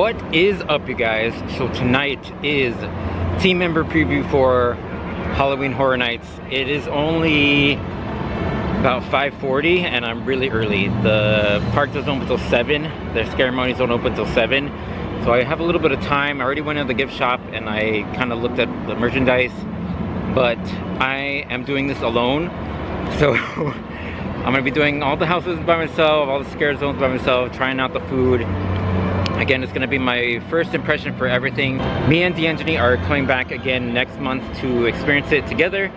What is up, you guys? So tonight is team member preview for Halloween Horror Nights. It is only about 5:40 and I'm really early. The park doesn't open until 7. The ceremonies don't open until 7. So I have a little bit of time. I already went to the gift shop and I kind of looked at the merchandise, but I am doing this alone. So I'm gonna be doing all the houses by myself, all the scare zones by myself, trying out the food. Again, it's gonna be my first impression for everything. Me and D'Angelo are coming back again next month to experience it together,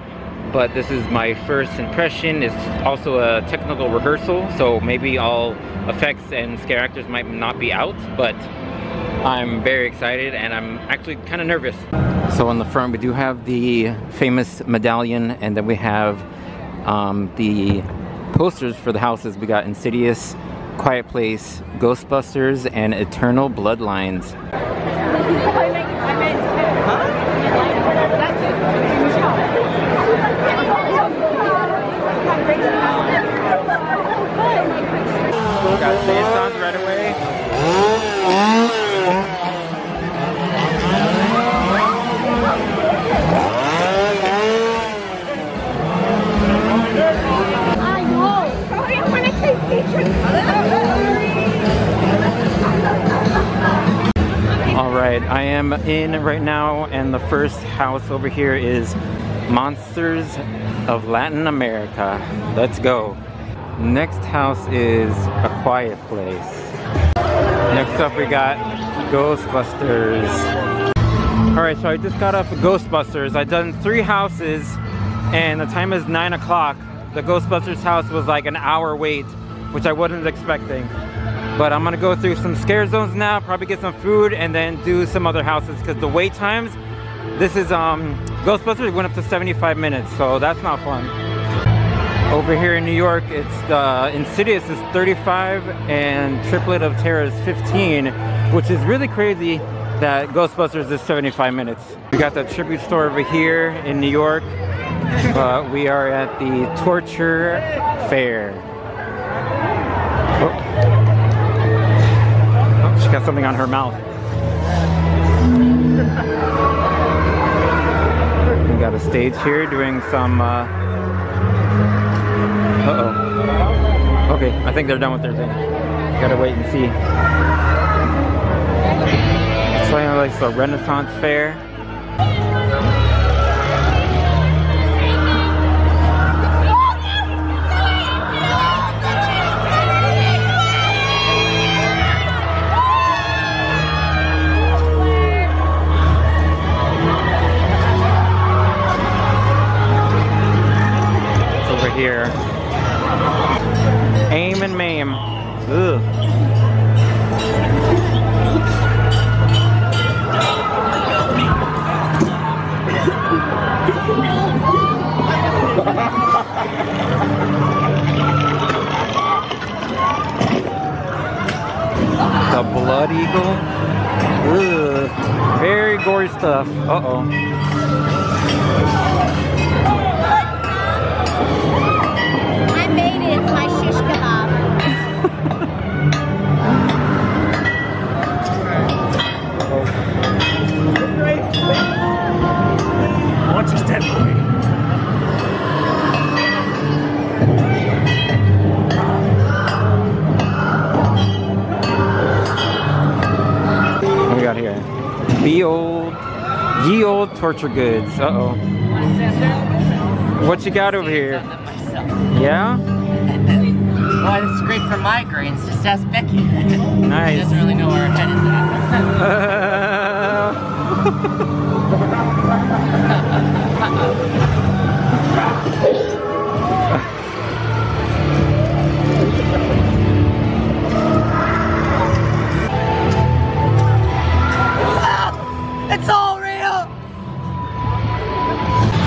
but this is my first impression. It's also a technical rehearsal, so maybe all effects and scare actors might not be out, but I'm very excited and I'm actually kind of nervous. So on the front, we do have the famous medallion, and then we have the posters for the houses. We got Insidious, Quiet Place, Ghostbusters, and Eternal Bloodlines. Got Seance right away. Alright, I am in right now, and the first house over here is Monsters of Latin America. Let's go. Next house is A Quiet Place. Next up we got Ghostbusters. Alright, so I just got off of Ghostbusters. I've done 3 houses and the time is 9 o'clock. The Ghostbusters house was like an hour wait, which I wasn't expecting. But I'm gonna go through some scare zones now, probably get some food, and then do some other houses, because the wait times, this is Ghostbusters went up to 75 minutes, so that's not fun. Over here in New York, it's Insidious is 35 and Triplet of Terror is 15, which is really crazy that Ghostbusters is 75 minutes. We got the tribute store over here in New York, but we are at the Torture Fair. Oh, she got something on her mouth. We got a stage here doing some uh-oh. Okay, I think they're done with their thing. Gotta wait and see. It's like the Renaissance Fair. It's over here. Aim and maim. Ugh. The Blood Eagle. Ugh. Very gory stuff. Uh-oh. I made it. It's my shish kebab. What's his dead boy? What we got here? Ye old torture goods. Uh-oh. What you got over here? Yeah? Well, it's great for migraines. Just ask Becky. Nice. She doesn't really know where her head is at. It's all real!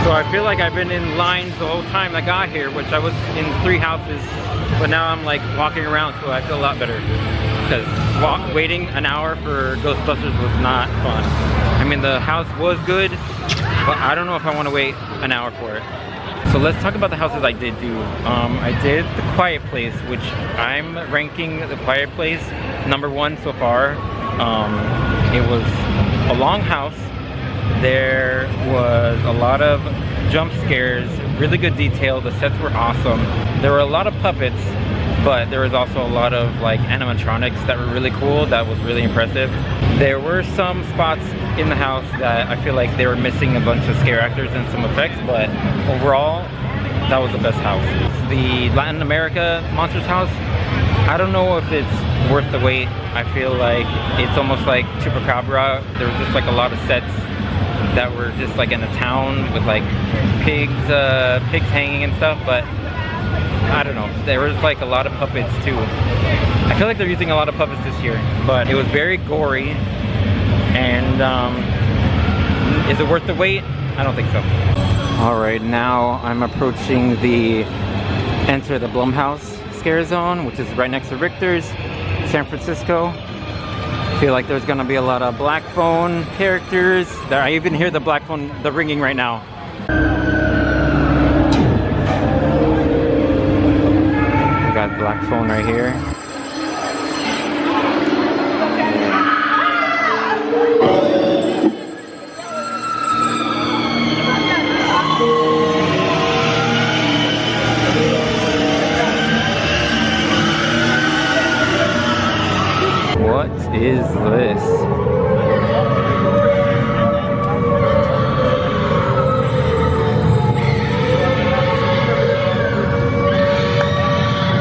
So I feel like I've been in lines the whole time I got here, which I was in 3 houses, but now I'm like walking around, so I feel a lot better. Because waiting an hour for Ghostbusters was not fun. I mean, the house was good, but I don't know if I want to wait an hour for it. So let's talk about the houses I did do. I did The Quiet Place, which I'm ranking The Quiet Place #1 so far. It was a long house. There was a lot of jump scares, really good detail. The sets were awesome. There were a lot of puppets, but there was also a lot of like animatronics that were really cool. That was really impressive. There were some spots in the house that I feel like they were missing a bunch of scare actors and some effects, but overall, that was the best house. The Latin America Monsters house, I don't know if it's worth the wait. I feel like it's almost like Chupacabra. There was just like a lot of sets that were just like in a town with like pigs hanging and stuff, but I don't know. There was like a lot of puppets too. I feel like they're using a lot of puppets this year, but it was very gory. And is it worth the wait? I don't think so. All right, now I'm approaching the Enter the Blumhouse Scare Zone, which is right next to Richter's, San Francisco. I feel like there's gonna be a lot of black phone characters. I even hear the black phone, the ringing right now. We got black phone right here. What is this?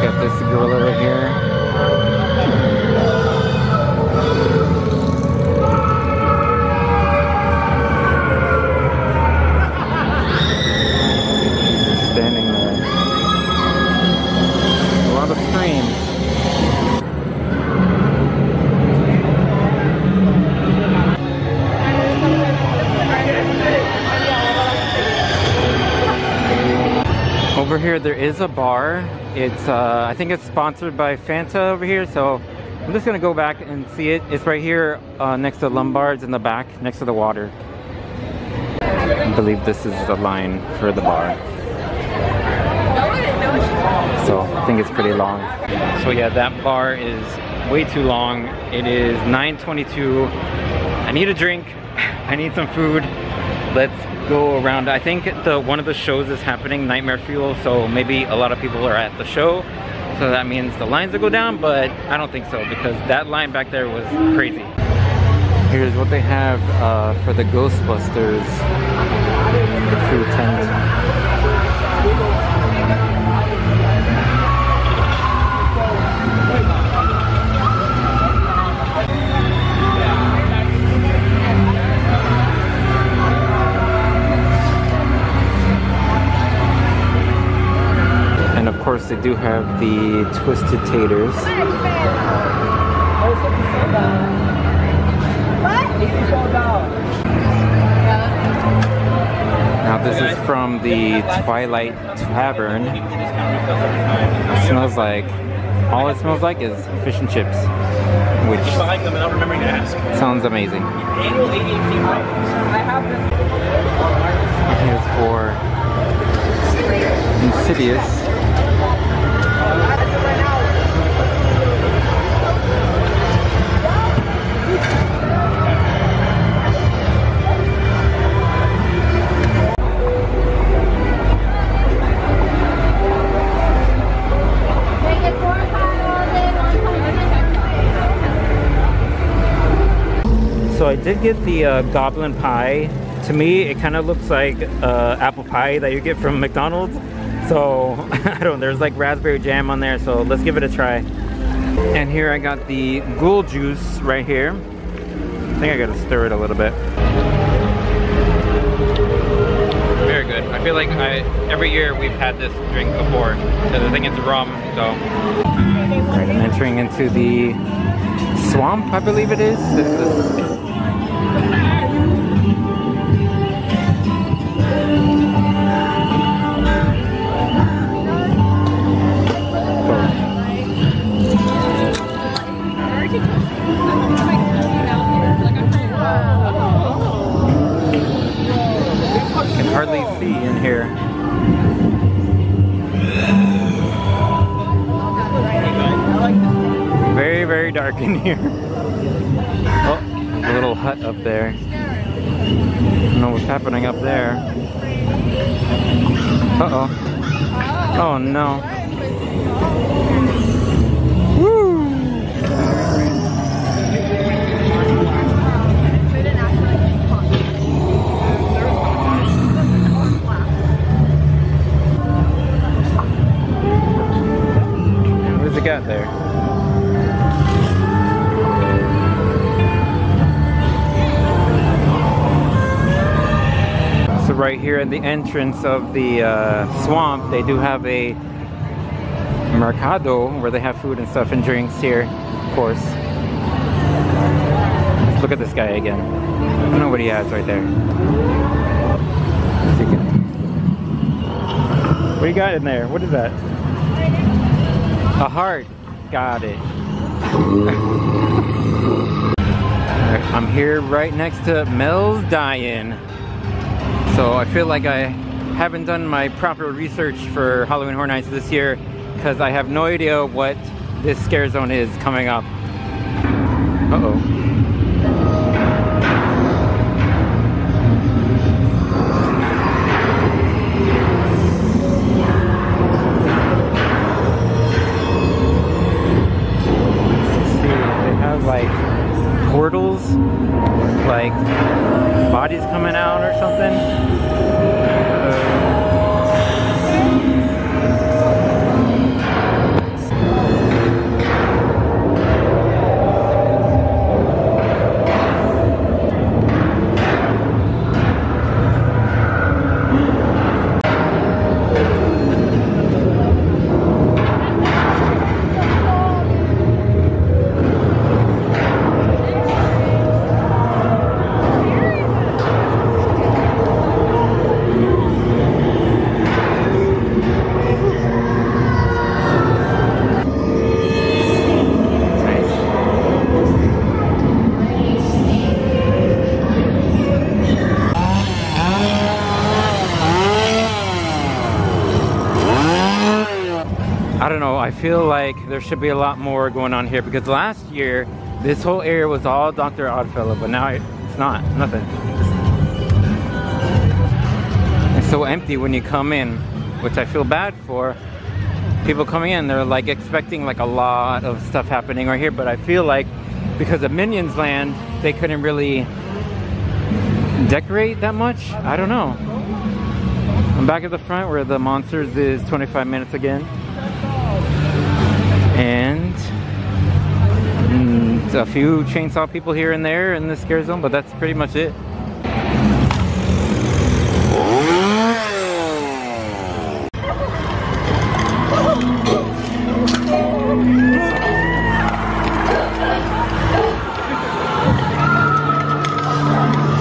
Got this gorilla right here. Standing there. A lot of screams. Over here there is a bar. It's I think it's sponsored by Fanta over here, so I'm just gonna go back and see it. It's right here next to Lombard's in the back, next to the water. I believe this is the line for the bar. So I think it's pretty long. So yeah, that bar is way too long. It is 9:22. I need a drink. I need some food. Let's go around. I think one of the shows is happening, Nightmare Fuel, so maybe a lot of people are at the show, so that means the lines will go down, but I don't think so because that line back there was crazy. Here's what they have for the Ghostbusters food tent. And of course they do have the Twisted Taters. Now this is from the Twilight Tavern. It smells like, all it smells like is fish and chips, which sounds amazing. Here's for Insidious. So I did get the goblin pie. To me, it kind of looks like apple pie that you get from McDonald's. So I don't know, there's like raspberry jam on there, so let's give it a try. And here I got the ghoul juice right here. I think I gotta stir it a little bit. Very good. I feel like every year we've had this drink before. I think it's rum, so. Alright, I'm entering into the swamp, I believe it is. Can hardly see in here. Very, very dark in here. Oh, there's a little hut up there. I don't know what's happening up there. Uh-oh. Oh no. Woo! Where's it got there? So right here at the entrance of the swamp, they do have a mercado where they have food and stuff and drinks here, of course. Let's look at this guy again. I don't know what he has right there. What do you got in there? What is that? A heart. Got it. Alright, I'm here right next to Mel's Dine-In. So I feel like I haven't done my proper research for Halloween Horror Nights this year because I have no idea what this scare zone is coming up. Uh-oh. They have like portals, like bodies coming out or something. I don't know, I feel like there should be a lot more going on here because last year this whole area was all Dr. Oddfellow, but now it's not, nothing. It's so empty when you come in, which I feel bad for. People coming in, they're like expecting like a lot of stuff happening right here, but I feel like because of Minions Land, they couldn't really decorate that much. I don't know. I'm back at the front where the Monsters is 25 minutes again. And a few chainsaw people here and there in the scare zone, but that's pretty much it.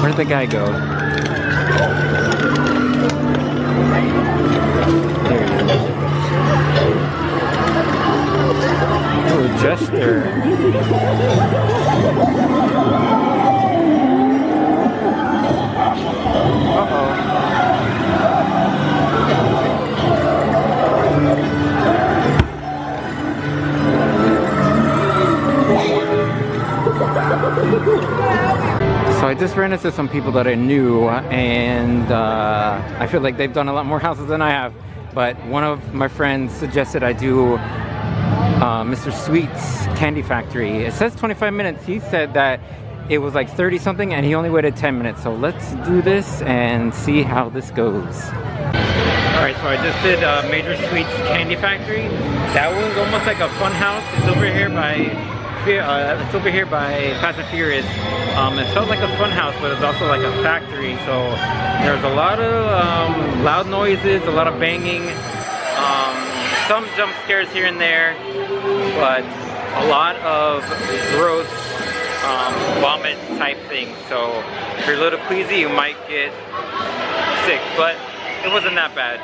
Where did the guy go? There he is. Oh, Jester. Uh-oh. So I just ran into some people that I knew, and I feel like they've done a lot more houses than I have. But one of my friends suggested I do Mr. Sweet's Candy Factory. It says 25 minutes. He said that it was like 30 something and he only waited 10 minutes. So let's do this and see how this goes. Alright, so I just did Major Sweet's Candy Factory. That one's almost like a fun house. It's over here by Fast and Furious. It felt like a fun house, but it's also like a factory. So there's a lot of loud noises, a lot of banging. Some jump scares here and there, but a lot of gross vomit type things. So if you're a little queasy, you might get sick, but it wasn't that bad.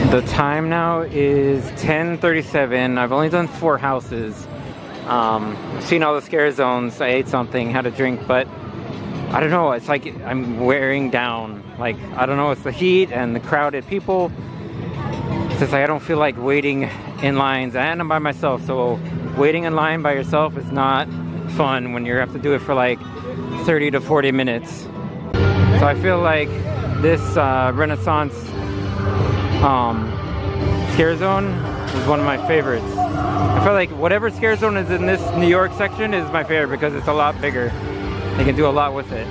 The time now is 10:37. I've only done 4 houses. Seen all the scare zones. I ate something, had a drink, but I don't know, it's like I'm wearing down. Like, I don't know, it's the heat and the crowded people. It's just like I don't feel like waiting in lines, and I'm by myself, so waiting in line by yourself is not fun when you have to do it for like 30 to 40 minutes. So I feel like this Renaissance scare zone is one of my favorites. I feel like whatever scare zone is in this New York section is my favorite because it's a lot bigger. They can do a lot with it.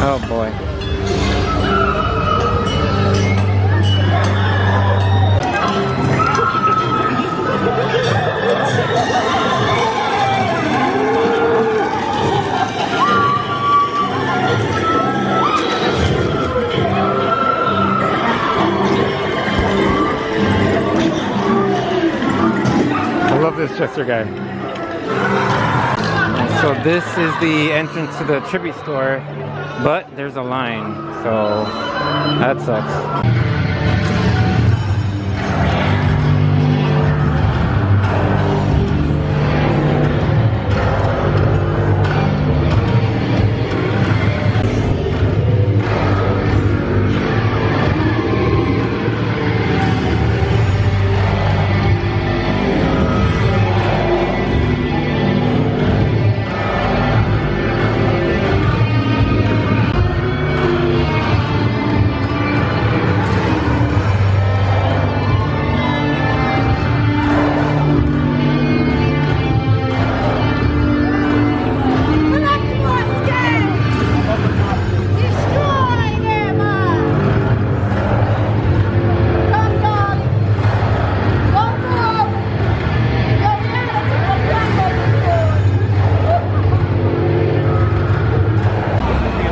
Oh boy. I love this Chester guy. So this is the entrance to the tribute store, but there's a line, so that sucks.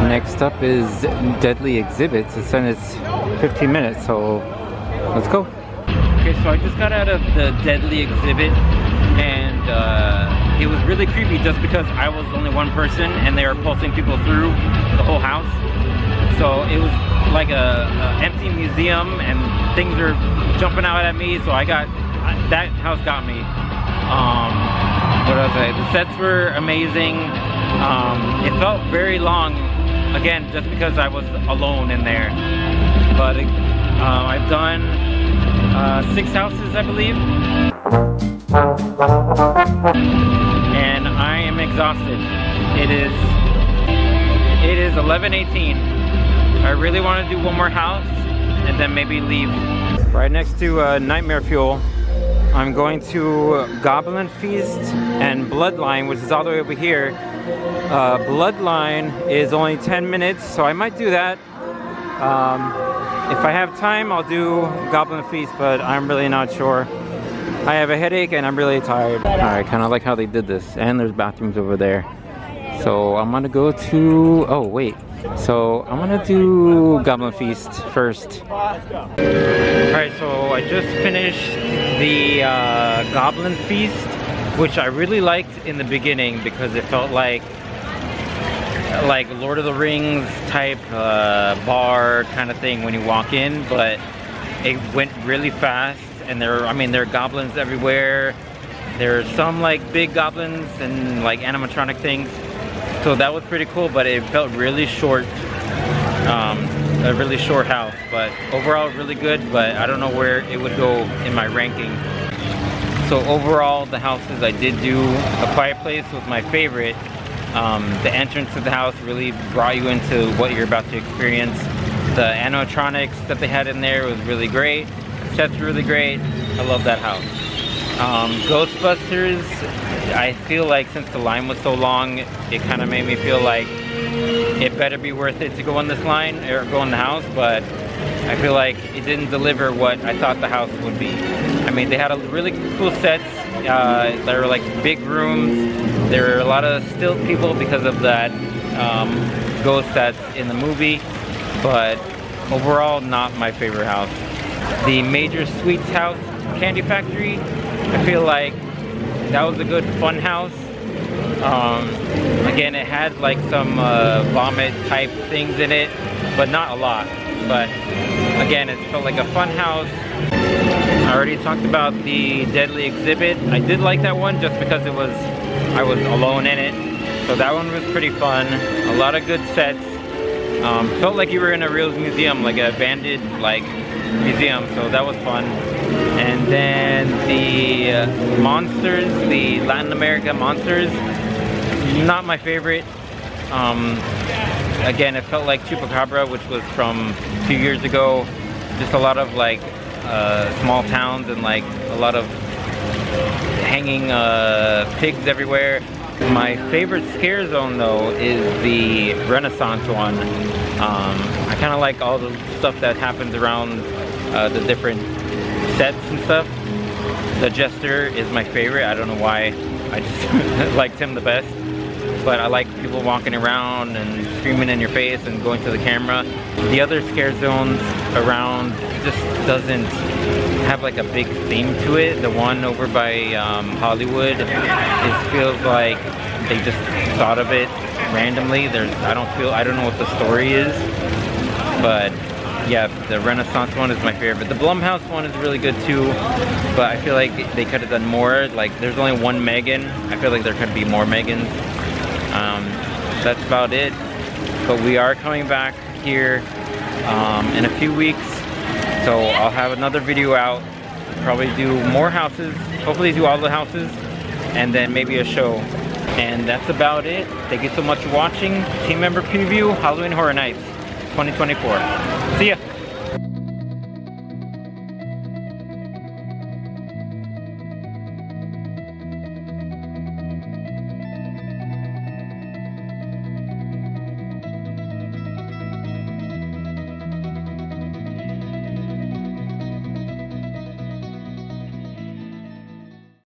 Next up is Deadly Exhibits. It's 15 minutes, so let's go. Okay, so I just got out of the Deadly Exhibit, and it was really creepy just because I was only one person and they were pulsing people through the whole house. So it was like a empty museum and things are jumping out at me, so that house got me. What else? The sets were amazing. It felt very long, again, just because I was alone in there. But I've done 6 houses, I believe. And I am exhausted. It is 11:18. I really want to do one more house and then maybe leave. Right next to Nightmare Fuel, I'm going to Goblin Feast and Bloodline, which is all the way over here. Bloodline is only 10 minutes, so I might do that. If I have time, I'll do Goblin Feast, but I'm really not sure. I have a headache and I'm really tired. I kind of like how they did this, and there's bathrooms over there. So I'm gonna go to, oh wait. So I'm gonna do Goblin Feast first. Alright, so I just finished the Goblin Feast, which I really liked in the beginning because it felt like Lord of the Rings type bar kind of thing when you walk in, but it went really fast, and there are goblins everywhere. There are some like big goblins and like animatronic things. So that was pretty cool, but it felt really short, a really short house. But overall, really good, but I don't know where it would go in my ranking. So overall, the houses I did do, A Quiet Place was my favorite. The entrance to the house really brought you into what you're about to experience. The animatronics that they had in there was really great. The sets were really great. I love that house. Ghostbusters, I feel like since the line was so long, it kind of made me feel like it better be worth it to go on this line or go in the house, but I feel like it didn't deliver what I thought the house would be. I mean, they had a really cool sets. There were like big rooms. There were a lot of still people because of that ghost that's in the movie, but overall, not my favorite house. The Major Sweets house, Candy Factory, I feel like that was a good fun house, Again, it had like some vomit type things in it, but not a lot. But again, it felt like a fun house. I already talked about the Deadly Exhibit. I did like that one just because I was alone in it. So that one was pretty fun. A lot of good sets. Felt like you were in a real museum, like an abandoned like museum, so that was fun. And then the monsters, the Latin America monsters, not my favorite. Again, it felt like Chupacabra, which was from 2 years ago. Just a lot of like small towns and like a lot of hanging pigs everywhere. My favorite scare zone though is the Renaissance one. I kind of like all the stuff that happens around the different sets and stuff. The Jester is my favorite. I don't know why, I just liked him the best. But I like people walking around and screaming in your face and going to the camera. The other scare zones around just doesn't have like a big theme to it. The one over by Hollywood, it feels like they just thought of it randomly. I don't know what the story is, but yeah, the Renaissance one is my favorite. The Blumhouse one is really good too, but I feel like they could have done more. Like there's only one Megan. I feel like there could be more Megans. That's about it. But we are coming back here in a few weeks, so I'll have another video out. Probably do more houses. Hopefully do all the houses, and then maybe a show. And that's about it. Thank you so much for watching. Team member preview, Halloween Horror Nights 2024. See ya.